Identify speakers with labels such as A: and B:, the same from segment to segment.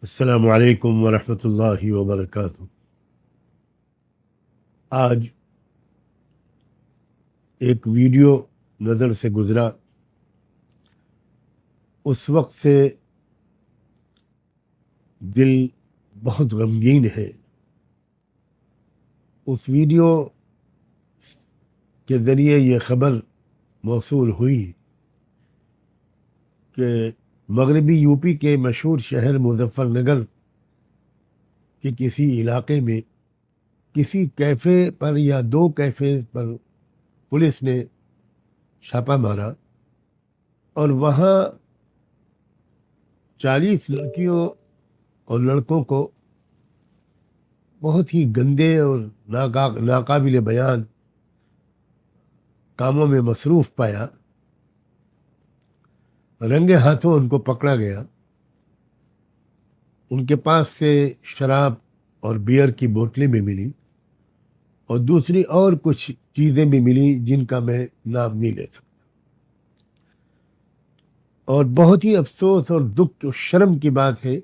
A: السلام علیکم ورحمۃ اللہ وبرکاتہ۔ آج ایک ویڈیو نظر سے گزرا، اس وقت سے دل بہت غمگین ہے۔ اس ویڈیو کے ذریعے یہ خبر موصول ہوئی کہ مغربی یو پی کے مشہور شہر مظفر نگر کے کسی علاقے میں کسی کیفے پر یا دو کیفے پر پولیس نے چھاپا مارا اور وہاں 40 لڑکیوں اور لڑکوں کو بہت ہی گندے اور ناقابل بیان کاموں میں مصروف پایا۔ رنگے ہاتھوں ان کو پکڑا گیا۔ ان کے پاس سے شراب اور بیئر کی بوتلیں بھی ملی اور دوسری اور کچھ چیزیں بھی ملی جن کا میں نام نہیں لے سکتا۔ اور بہت ہی افسوس اور دکھ اور شرم کی بات ہے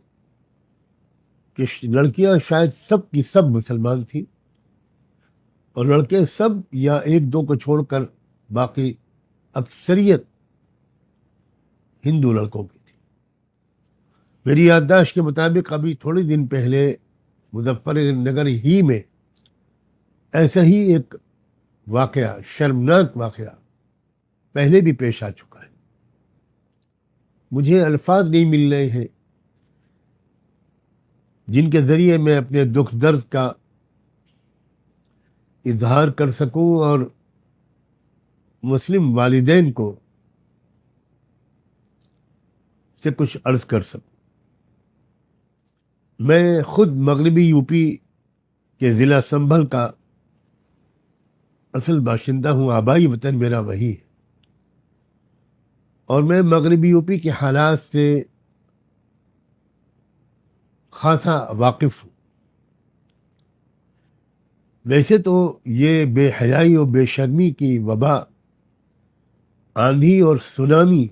A: کہ لڑکیاں شاید سب کی سب مسلمان تھیں اور لڑکے سب یا ایک دو کو چھوڑ کر باقی اکثریت ہندو لڑکوں کی تھی۔ میری یادداشت کے مطابق ابھی تھوڑے دن پہلے مظفر نگر ہی میں ایسا ہی ایک واقعہ، شرمناک واقعہ پہلے بھی پیش آ چکا ہے۔ مجھے الفاظ نہیں مل رہے ہیں جن کے ذریعے میں اپنے دکھ درد کا اظہار کر سکوں اور مسلم والدین کو سے کچھ عرض کر سکوں۔ میں خود مغربی یو پی کے ضلع سنبھل کا اصل باشندہ ہوں، آبائی وطن میرا وہی ہے، اور میں مغربی یو پی کے حالات سے خاصا واقف ہوں۔ ویسے تو یہ بے حیائی اور بے شرمی کی وبا، آندھی اور سونامی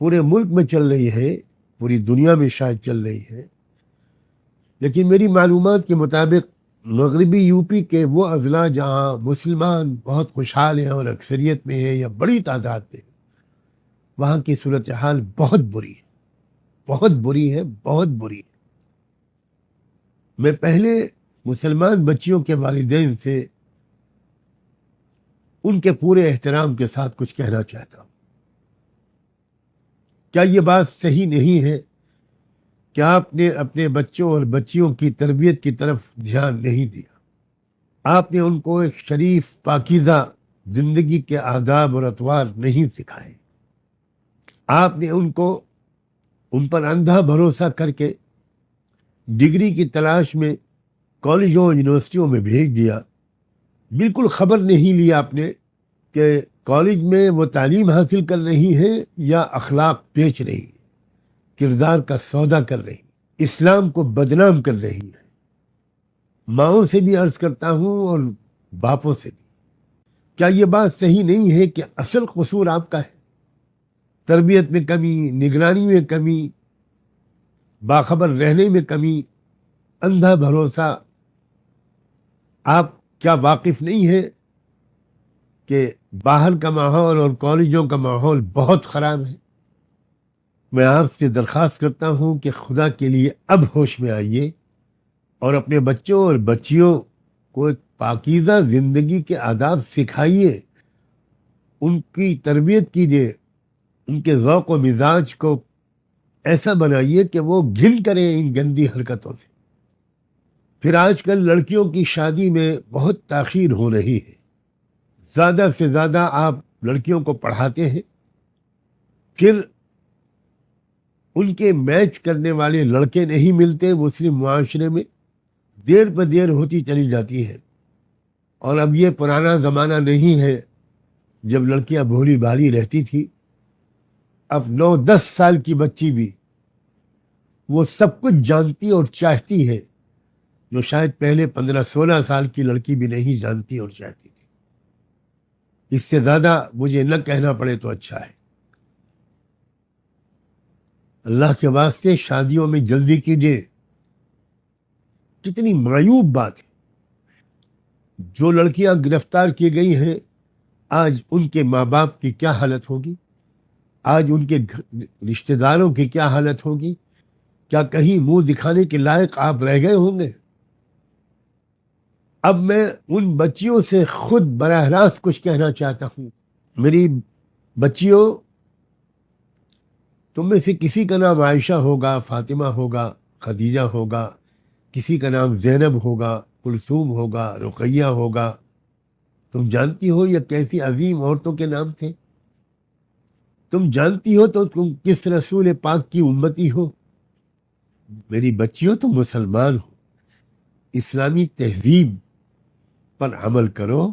A: پورے ملک میں چل رہی ہے، پوری دنیا میں شاید چل رہی ہے، لیکن میری معلومات کے مطابق مغربی یو پی کے وہ اضلاع جہاں مسلمان بہت خوشحال ہیں اور اکثریت میں ہیں یا بڑی تعداد میں، وہاں کی صورتحال بہت بری ہے، بہت بری ہے، بہت بری ہے۔ میں پہلے مسلمان بچیوں کے والدین سے ان کے پورے احترام کے ساتھ کچھ کہنا چاہتا ہوں۔ کیا یہ بات صحیح نہیں ہے کہ آپ نے اپنے بچوں اور بچیوں کی تربیت کی طرف دھیان نہیں دیا؟ آپ نے ان کو ایک شریف پاکیزہ زندگی کے آداب اور اطوار نہیں سکھائے۔ آپ نے ان پر اندھا بھروسہ کر کے ڈگری کی تلاش میں کالجوں اور یونیورسٹیوں میں بھیج دیا۔ بالکل خبر نہیں لی آپ نے کہ کالج میں وہ تعلیم حاصل کر رہی ہیں یا اخلاق بیچ رہی ہیں، کردار کا سودا کر رہی، اسلام کو بدنام کر رہی ہے۔ ماؤں سے بھی عرض کرتا ہوں اور باپوں سے بھی، کیا یہ بات صحیح نہیں ہے کہ اصل قصور آپ کا ہے؟ تربیت میں کمی، نگرانی میں کمی، باخبر رہنے میں کمی، اندھا بھروسہ۔ آپ کیا واقف نہیں ہیں کہ باہر کا ماحول اور کالجوں کا ماحول بہت خراب ہے؟ میں آپ سے درخواست کرتا ہوں کہ خدا کے لیے اب ہوش میں آئیے اور اپنے بچوں اور بچیوں کو ایک پاکیزہ زندگی کے آداب سکھائیے، ان کی تربیت کیجیے، ان کے ذوق و مزاج کو ایسا بنائیے کہ وہ گھن کریں ان گندی حرکتوں سے۔ پھر آج کل لڑکیوں کی شادی میں بہت تاخیر ہو رہی ہے۔ زیادہ سے زیادہ آپ لڑکیوں کو پڑھاتے ہیں، پھر ان کے میچ کرنے والے لڑکے نہیں ملتے مسلم معاشرے میں، دیر پہ دیر ہوتی چلی جاتی ہے۔ اور اب یہ پرانا زمانہ نہیں ہے جب لڑکیاں بھولی بھالی رہتی تھی۔ اب 9-10 سال کی بچی بھی وہ سب کچھ جانتی اور چاہتی ہے جو شاید پہلے 15-16 سال کی لڑکی بھی نہیں جانتی اور چاہتی تھی۔ اس سے زیادہ مجھے نہ کہنا پڑے تو اچھا ہے۔ اللہ کے واسطے شادیوں میں جلدی کیجیے. کتنی معیوب بات ہے. جو لڑکیاں گرفتار کی گئی ہیں آج ان کے ماں باپ کی کیا حالت ہوگی, آج ان کے رشتہ داروں کی کیا حالت ہوگی. کیا کہیں منہ دکھانے کے لائق آپ رہ گئے ہوں گے؟ اب میں ان بچیوں سے خود براہ راست کچھ کہنا چاہتا ہوں. میری بچیوں، تم میں سے کسی کا نام عائشہ ہوگا، فاطمہ ہوگا، خدیجہ ہوگا، کسی کا نام زینب ہوگا، کلثوم ہوگا، رقیہ ہوگا. تم جانتی ہو یہ کیسی عظیم عورتوں کے نام تھے؟ تم جانتی ہو تو تم کس رسول پاک کی امتی ہو؟ میری بچیوں، تم مسلمان ہو، اسلامی تہذیب پر عمل کرو.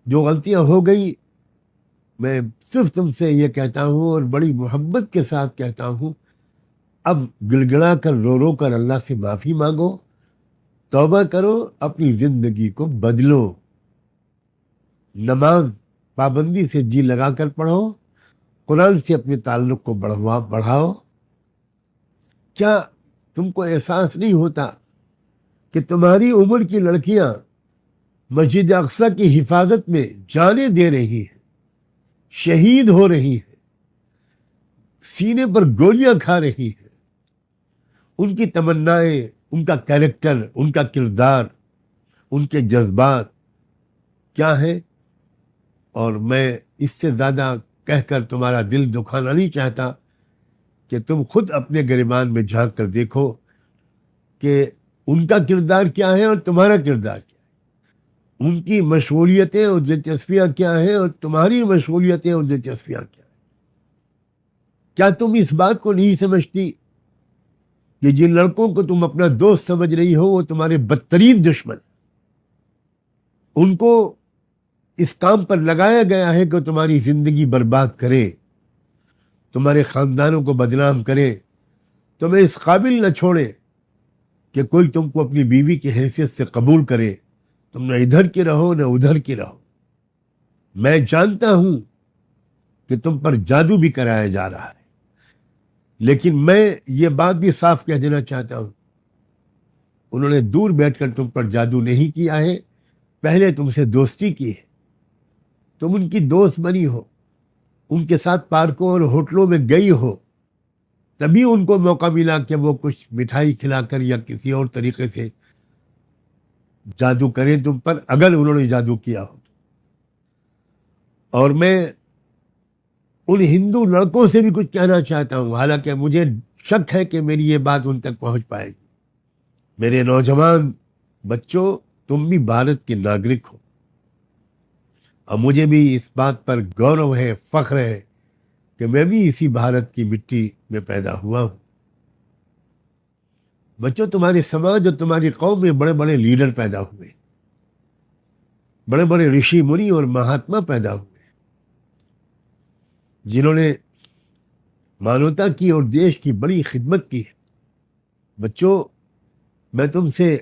A: جو غلطیاں ہو گئی میں صرف تم سے یہ کہتا ہوں اور بڑی محبت کے ساتھ کہتا ہوں، اب گڑگڑا کر رو رو کر اللہ سے معافی مانگو، توبہ کرو، اپنی زندگی کو بدلو. نماز پابندی سے جی لگا کر پڑھو، قرآن سے اپنے تعلق کو بڑھاؤ. کیا تم کو احساس نہیں ہوتا کہ تمہاری عمر کی لڑکیاں مسجد اقصیٰ کی حفاظت میں جانیں دے رہی ہیں، شہید ہو رہی ہیں، سینے پر گولیاں کھا رہی ہیں؟ ان کی تمنائیں، ان کا کیریکٹر، ان کا کردار، ان کے جذبات کیا ہیں؟ اور میں اس سے زیادہ کہہ کر تمہارا دل دکھانا نہیں چاہتا کہ تم خود اپنے گریبان میں جھانک کر دیکھو کہ ان کا کردار کیا ہے اور تمہارا کردار کیا ہے. ان کی مشغولیتیں اور دلچسپیاں کیا ہیں اور تمہاری مشغولیتیں اور دلچسپیاں کیا ہیں. کیا تم اس بات کو نہیں سمجھتی کہ جن لڑکوں کو تم اپنا دوست سمجھ رہی ہو وہ تمہارے بدترین دشمن؟ ان کو اس کام پر لگایا گیا ہے کہ تمہاری زندگی برباد کرے، تمہارے خاندانوں کو بدنام کرے، تمہیں اس قابل نہ چھوڑے کہ کوئی تم کو اپنی بیوی کی حیثیت سے قبول کرے. تم نہ ادھر کی رہو نہ ادھر کی رہو. میں جانتا ہوں کہ تم پر جادو بھی کرایا جا رہا ہے، لیکن میں یہ بات بھی صاف کہہ دینا چاہتا ہوں، انہوں نے دور بیٹھ کر تم پر جادو نہیں کیا ہے، پہلے تم سے دوستی کی ہے. تم ان کی دوست بنی ہو، ان کے ساتھ پارکوں اور ہوٹلوں میں گئی ہو، تبھی ان کو موقع ملا کہ وہ کچھ مٹھائی کھلا کر یا کسی اور طریقے سے جادو کریں تم پر، اگر انہوں نے جادو کیا ہو. اور میں ان ہندو لڑکوں سے بھی کچھ کہنا چاہتا ہوں، حالانکہ مجھے شک ہے کہ میری یہ بات ان تک پہنچ پائے گی. میرے نوجوان بچوں، تم بھی بھارت کے ناگرک ہو، اور مجھے بھی اس بات پر گورو ہے، فخر ہے کہ میں بھی اسی بھارت کی مٹی میں پیدا ہوا ہوں. بچوں، تمہارے سماج اور تمہاری قوم میں بڑے بڑے لیڈر پیدا ہوئے، بڑے بڑے رشی منی اور مہاتما پیدا ہوئے، جنہوں نے مانوتا کی اور دیش کی بڑی خدمت کی ہے. بچوں، میں تم سے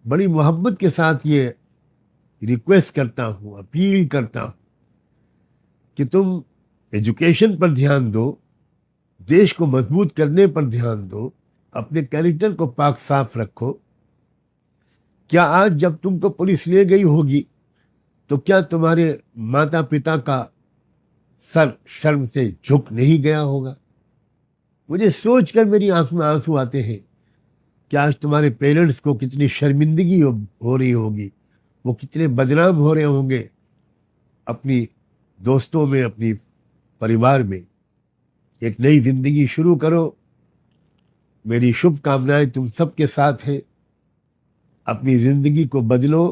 A: بڑی محبت کے ساتھ یہ ریکویسٹ کرتا ہوں، اپیل کرتا ہوں کہ تم ایجوکیشن پر دھیان دو، دیش کو مضبوط کرنے پر دھیان دو، اپنے کیریکٹر کو پاک صاف رکھو. کیا آج جب تم کو پولیس لے گئی ہوگی تو کیا تمہارے ماتا پتا کا سر شرم سے جھک نہیں گیا ہوگا؟ مجھے سوچ کر میری آنکھ میں آنسو آتے ہیں کہ آج تمہارے پیرنٹس کو کتنی شرمندگی ہو رہی ہوگی، وہ کتنے بدنام ہو رہے ہوں گے اپنی دوستوں میں، اپنی پریوار میں. ایک نئی زندگی شروع کرو. میری شبھ کامنائیں تم سب کے ساتھ ہیں. اپنی زندگی کو بدلو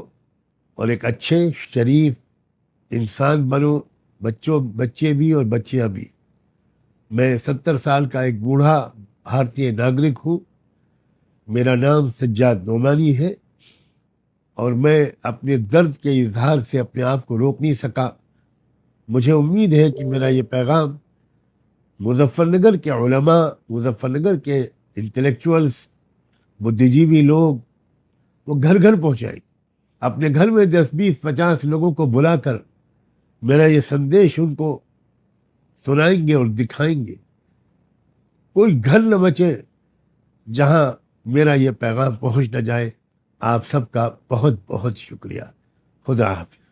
A: اور ایک اچھے شریف انسان بنو، بچے بھی اور بچیاں بھی. میں 70 سال کا ایک بوڑھا بھارتی ناگرک ہوں. میرا نام سجاد نعمانی ہے اور میں اپنے درد کے اظہار سے اپنے آپ کو روک نہیں سکا. مجھے امید ہے کہ میرا یہ پیغام مظفر نگر کے علماء، مظفر نگر کے انٹلیکچوئلس، بدھ جیوی لوگ وہ گھر گھر پہنچائیں. اپنے گھر میں 10 20 50 لوگوں کو بلا کر میرا یہ سندیش ان کو سنائیں گے اور دکھائیں گے کوئی گھر نہ بچے جہاں میرا یہ پیغام پہنچ نہ جائے. آپ سب کا بہت بہت شکریہ. خدا حافظ.